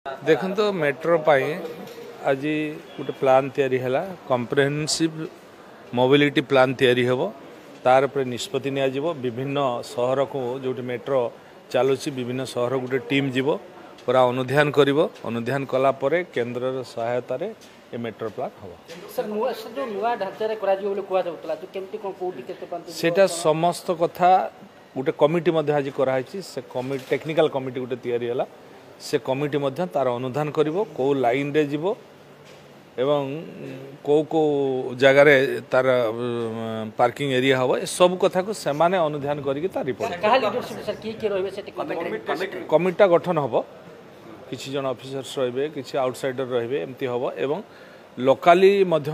देखो तो मेट्रो पाई आज गोटे प्लान तैयारी है कम्प्रेहेंसिव मोबिलिटी प्लान तैयारी हेबो तार पर निष्पत्ति निया जिवो विभिन्न शहर को जो मेट्रो चलुची विभिन्न शहर गोटे टीम जीवो पूरा अनुध्यान करिवो अनुध्यान कला परे केंद्र सहायता रे ये मेट्रो प्लान हम सर जो नुआ ढांचारे करा जिवो बोले कुआ जाउतला जो केमती कोन कोडी केते पांते सेटा समस्त कथा गोटे कमिटी मध्य आज कराई से कमिटी टेक्निकल कमिटी गोटे तैयारी है से कमिटी मध्य तार अनुधान करिवो को लाइन रे जीवो एवं को जगार तार पार्किंग एरिया हम ए सब कथा को सेमाने अनुधान करके तार रिपोर्ट कहा लीडरशिप सर की रहबे सेटे कमिटी गठन हम किछि जन ऑफिसर्स रहिबे किछि आउटसाइडर रहिबे एमती हम एवं लोकाली मध्य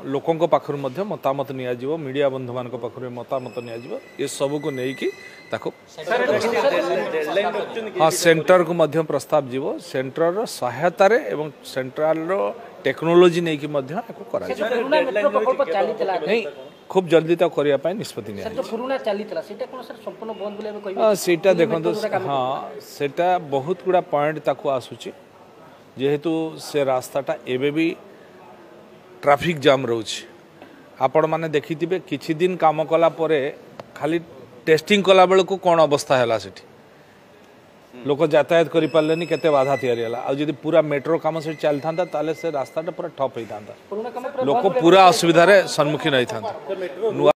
लोकों पाखर मध्य मतामत निया जिवो मीडिया बंधु मान पाखर मतामत निया जिवो ये सब को नेकी ताको हाँ सेंटर को मध्य प्रस्ताव जीवो सेंटर रो सहायता रे एवं सेंट्रल रो टेक्नोलोजी नहीं कि मध्य एको करा पुराना मेट्रो प्रकल्प चलीतला नहीं खूब जल्दी तक करिया पाए निष्पत्ति निया सर जो पुराना चलीतला सेटा कोन सर संपूर्ण बंद बोले कहबे सेटा देखंतो हाँ सेटा बहुत गुडा पॉइंट ताको आसुची जेहेतु से रास्ताटा एबे भी ट्रैफिक जाम रोच आपण माने देखिथिबे किछि दिन काम कला परे खाली टेस्टिंग कला बेल को कौन अवस्था है सेठी लोक यातायात करि पारलेनी केते बाधा तैयारी हला आ जदी पूरा मेट्रो काम से चल थांता ताले से रास्ताटा पूरा ठप होई थांता लोक पूरा असुविधा रे सम्मुखीन होई थांता।